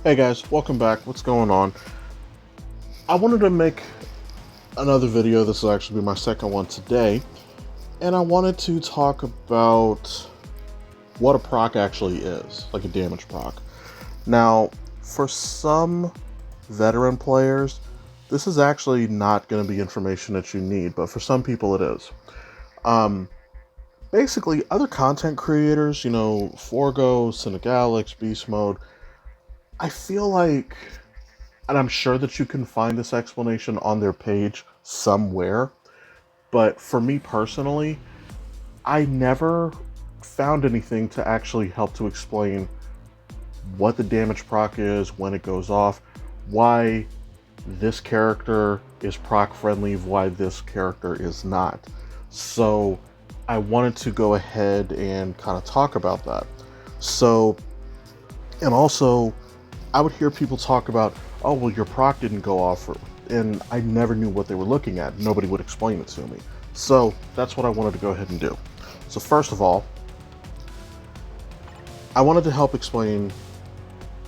Hey guys, welcome back. What's going on? I wanted to make another video. This will actually be my second one today. And I wanted to talk about what a proc actually is, like a damage proc. Now, for some veteran players, this is actually not going to be information that you need, but for some people it is. Basically, other content creators, Forgo, Cinegalix, Beast Mode, I feel like, and I'm sure that you can find this explanation on their page somewhere, but for me personally, I never found anything to actually help to explain what the damage proc is, when it goes off, why this character is proc friendly, why this character is not. So I wanted to go ahead and kind of talk about that. So, and also, I would hear people talk about, oh, well, your proc didn't go off, and I never knew what they were looking at. Nobody would explain it to me. So that's what I wanted to go ahead and do. So first of all, I wanted to help explain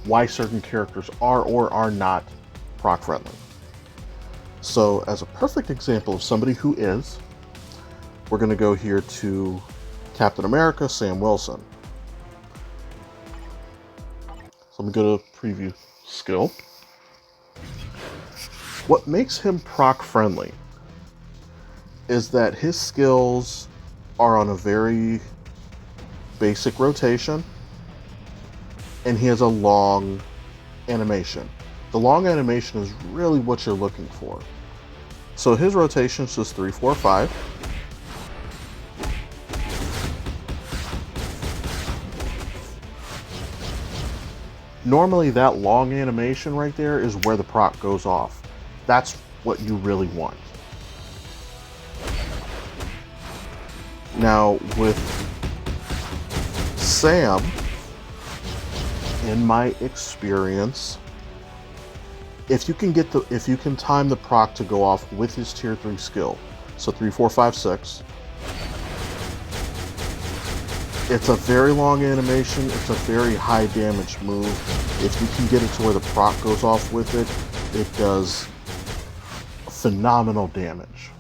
why certain characters are or are not proc friendly. So as a perfect example of somebody who is, we're going to go here to Captain America, Sam Wilson. So let me go to preview skill. What makes him proc friendly is that his skills are on a very basic rotation, and he has a long animation. The long animation is really what you're looking for. So his rotation is just 3, 4, 5. Normally that long animation right there is where the proc goes off. That's what you really want. Now with Sam, in my experience, if you can time the proc to go off with his tier 3 skill, so 3, 4, 5, 6, it's a very long animation, it's a very high damage move. If you can get it to where the proc goes off with it, it does phenomenal damage.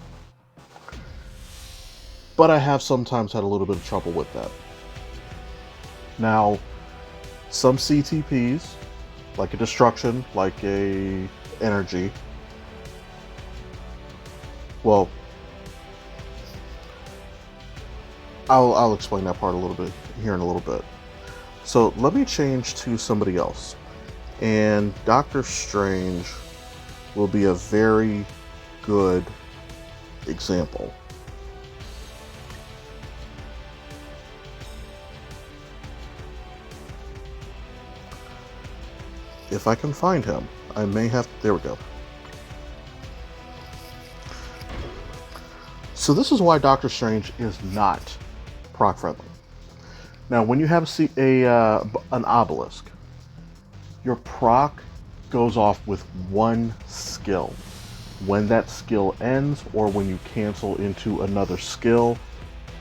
But I have sometimes had a little bit of trouble with that. Now, some CTPs, like a Destruction, like a Energy, well, I'll explain that part a little bit here in a little bit. So let me change to somebody else. And Doctor Strange will be a very good example. If I can find him, I may have, there we go. So this is why Doctor Strange is not proc friendly. Now, when you have an obelisk, your proc goes off with one skill. When that skill ends, or when you cancel into another skill,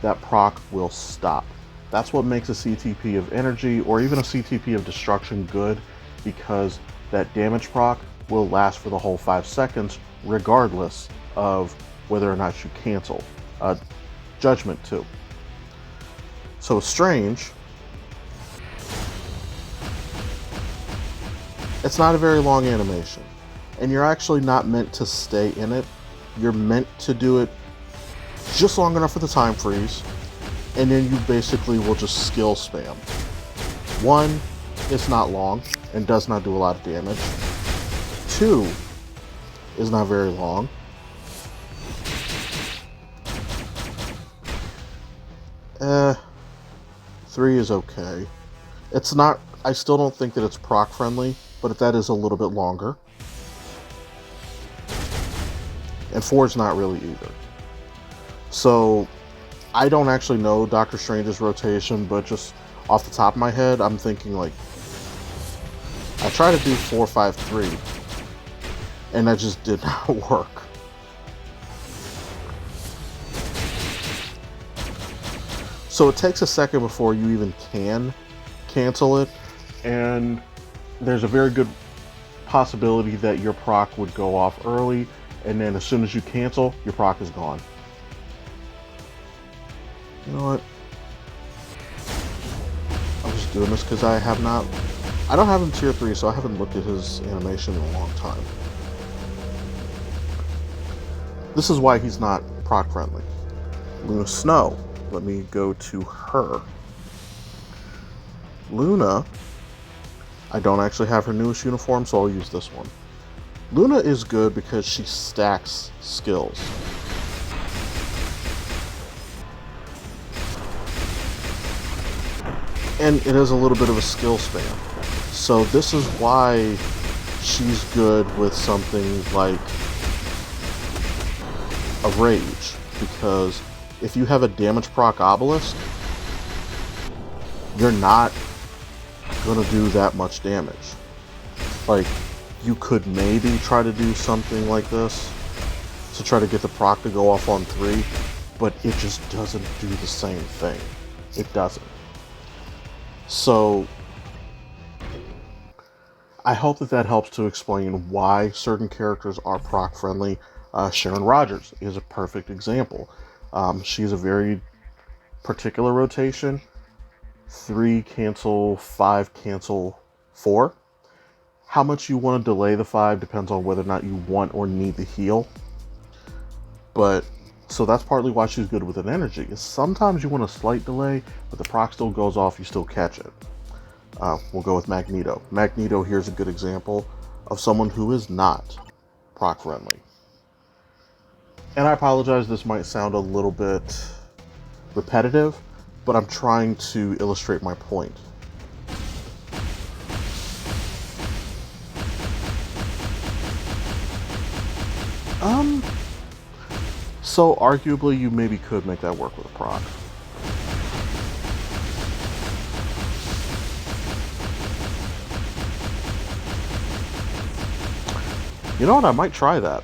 that proc will stop. That's what makes a CTP of Energy, or even a CTP of Destruction, good, because that damage proc will last for the whole 5 seconds, regardless of whether or not you cancel. Judgment too. So Strange, it's not a very long animation, and you're actually not meant to stay in it. You're meant to do it just long enough for the time freeze, and then you basically will just skill spam. 1, it's not long and does not do a lot of damage. 2 is not very long. 3 is okay. It's not, I still don't think that it's proc friendly, but that is a little bit longer. And 4 is not really either. So I don't actually know Doctor Strange's rotation, but just off the top of my head, I'm thinking like, I tried to do 4, 5, 3, and that just did not work. So it takes a second before you even can cancel it, and there's a very good possibility that your proc would go off early, and then as soon as you cancel, your proc is gone. You know what? I'm just doing this because I don't have him tier 3, so I haven't looked at his animation in a long time. This is why he's not proc friendly. Luna Snow. Let me go to her. Luna, I don't actually have her newest uniform, so I'll use this one. Luna is good because she stacks skills. And it is a little bit of a skill spam. So this is why she's good with something like a Rage, because if you have a damage proc obelisk, you're not gonna do that much damage. Like, you could maybe try to do something like this to try to get the proc to go off on 3, but it just doesn't do the same thing. It doesn't. So I hope that helps to explain why certain characters are proc friendly. Sharon Rogers is a perfect example. She's a very particular rotation. 3 cancel, 5 cancel, 4. How much you want to delay the 5 depends on whether or not you want or need the heal. But, so that's partly why she's good with an energy. Sometimes you want a slight delay, but the proc still goes off, you still catch it. We'll go with Magneto. Magneto here's a good example of someone who is not proc friendly. And I apologize, this might sound a little bit repetitive, but I'm trying to illustrate my point. So arguably you maybe could make that work with a proc. You know what, I might try that.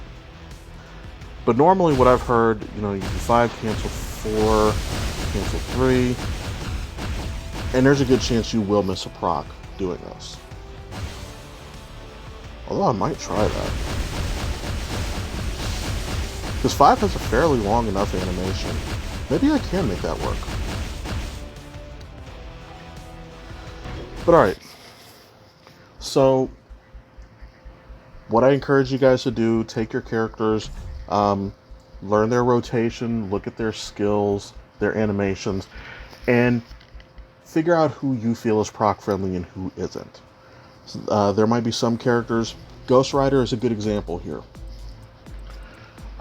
But normally what I've heard, you know, you do 5, cancel 4, cancel 3, and there's a good chance you will miss a proc doing this. Although I might try that. Because 5 has a fairly long enough animation. Maybe I can make that work. But alright. So, what I encourage you guys to do, take your characters, learn their rotation, look at their skills, their animations, and figure out who you feel is proc friendly and who isn't. There might be some characters. Ghost Rider is a good example here.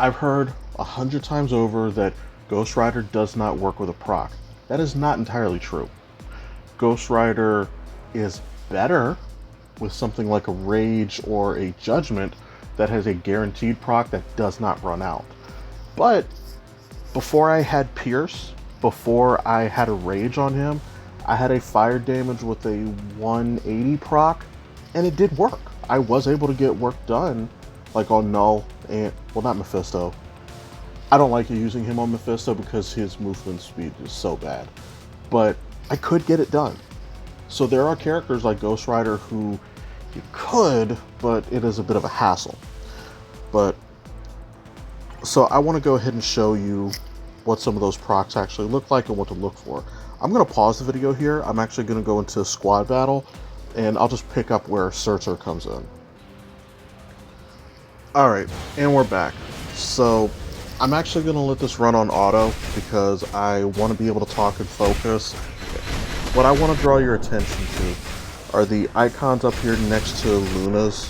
I've heard 100 times over that Ghost Rider does not work with a proc. That is not entirely true. Ghost Rider is better with something like a Rage or a Judgment that has a guaranteed proc that does not run out. But before I had Pierce, before I had a Rage on him, I had a fire damage with a 180 proc, and it did work. I was able to get work done, like on Null, and, well, not Mephisto. I don't like using him on Mephisto because his movement speed is so bad. But I could get it done. So there are characters like Ghost Rider who you could, but it is a bit of a hassle. But, so I want to go ahead and show you what some of those procs actually look like and what to look for. I'm going to pause the video here. I'm actually going to go into squad battle, and I'll just pick up where Searcher comes in. Alright, and we're back. So, I'm actually going to let this run on auto because I want to be able to talk and focus. What I want to draw your attention to are the icons up here next to Luna's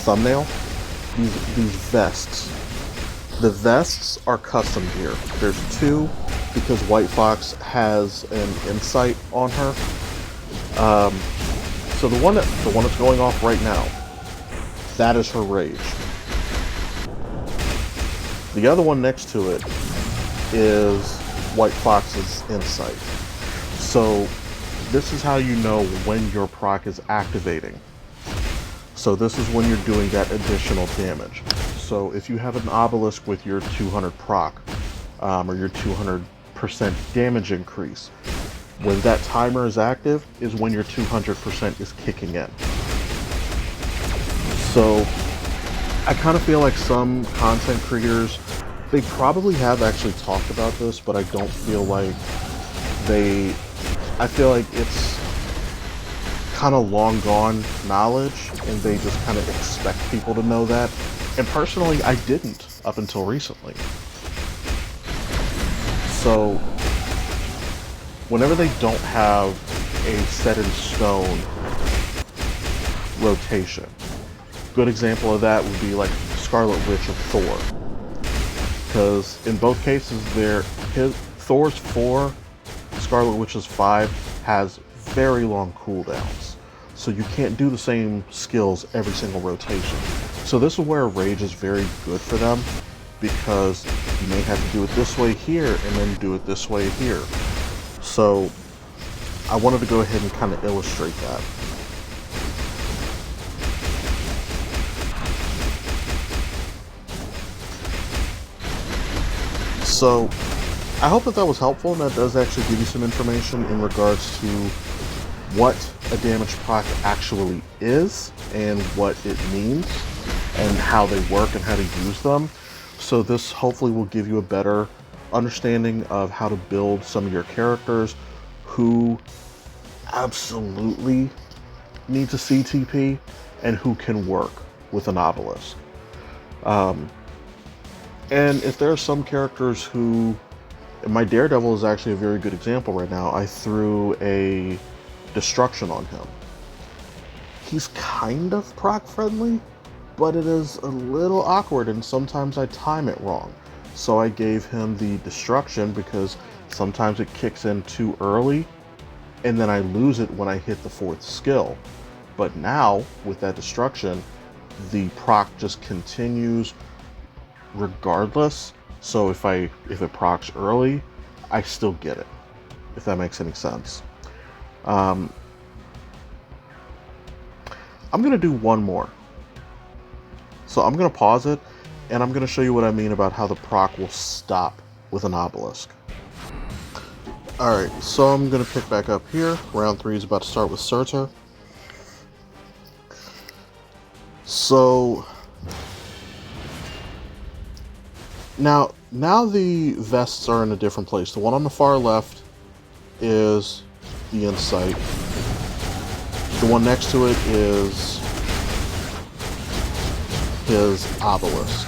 thumbnail. These vests. The vests are custom here. There's 2 because White Fox has an insight on her. So the one that's going off right now, that is her Rage. The other one next to it is White Fox's insight. So this is how you know when your proc is activating. So this is when you're doing that additional damage. So if you have an obelisk with your 200 proc, or your 200% damage increase, When that timer is active is when your 200% is kicking in. So I kind of feel like some content creators, they probably have actually talked about this, but I don't feel like I feel like it's kind of long gone knowledge and they just kind of expect people to know that. And personally, I didn't up until recently. So whenever they don't have a set in stone rotation, good example of that would be like Scarlet Witch of Thor. Because in both cases, Thor's 4, Scarlet Witch's 5 has very long cooldowns. So you can't do the same skills every single rotation. So this is where Rage is very good for them, because you may have to do it this way here and then do it this way here. So I wanted to go ahead and kind of illustrate that. So I hope that was helpful, and that does actually give you some information in regards to what a damage proc actually is and what it means and how they work and how to use them. So this hopefully will give you a better understanding of how to build some of your characters who absolutely need to CTP and who can work with an obelisk. And if there are some characters who, my Daredevil is actually a very good example right now. I threw a destruction on him. He's kind of proc friendly, but it is a little awkward and sometimes I time it wrong. So I gave him the destruction because sometimes it kicks in too early and then I lose it when I hit the 4th skill. But now with that destruction, the proc just continues regardless. So if it procs early, I still get it, if that makes any sense. I'm gonna do one more. So I'm gonna pause it and I'm gonna show you what I mean about how the proc will stop with an obelisk. Alright, so I'm gonna pick back up here. Round 3 is about to start with Surtur. So now the vests are in a different place. The one on the far left is the Insight. The one next to it is his obelisk.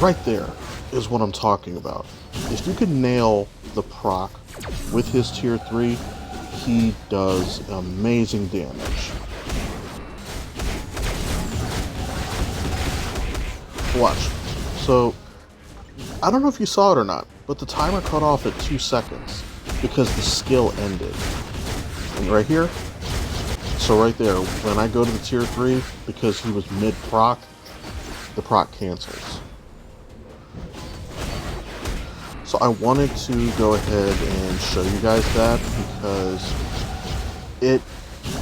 Right there is what I'm talking about. If you can nail the proc with his tier 3, he does amazing damage. Watch. So I don't know if you saw it or not, but the timer cut off at 2 seconds because the skill ended. And right here, so right there, when I go to the tier 3, because he was mid-proc, the proc cancels. So I wanted to go ahead and show you guys that because it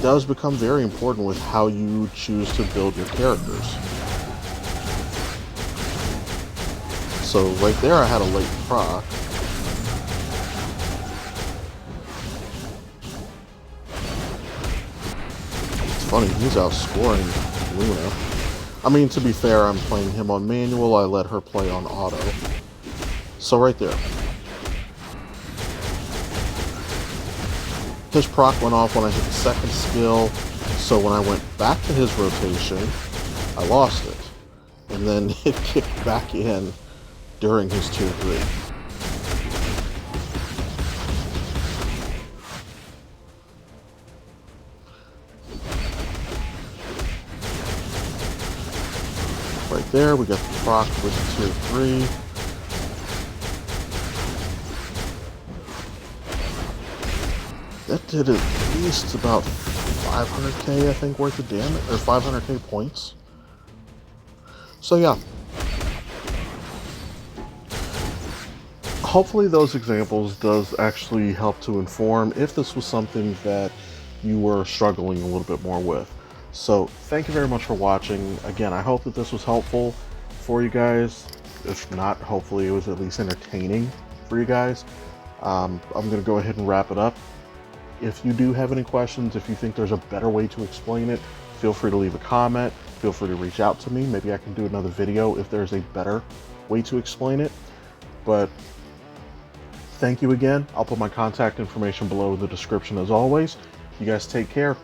does become very important with how you choose to build your characters. So right there I had a late proc. It's funny, he's outscoring Luna. I mean, to be fair, I'm playing him on manual, I let her play on auto. So right there. His proc went off when I hit the 2nd skill, so when I went back to his rotation, I lost it. And then it kicked back in during his tier 3. Right there, we got the proc with the tier 3. That did at least about 500k, I think, worth of damage, or 500k points. So yeah. Hopefully those examples does actually help to inform if this was something that you were struggling a little bit more with. So thank you very much for watching. Again, I hope that this was helpful for you guys. If not, hopefully it was at least entertaining for you guys. I'm going to go ahead and wrap it up. If you do have any questions, if you think there's a better way to explain it, feel free to leave a comment. Feel free to reach out to me. Maybe I can do another video if there's a better way to explain it. But thank you again. I'll put my contact information below in the description as always. You guys take care.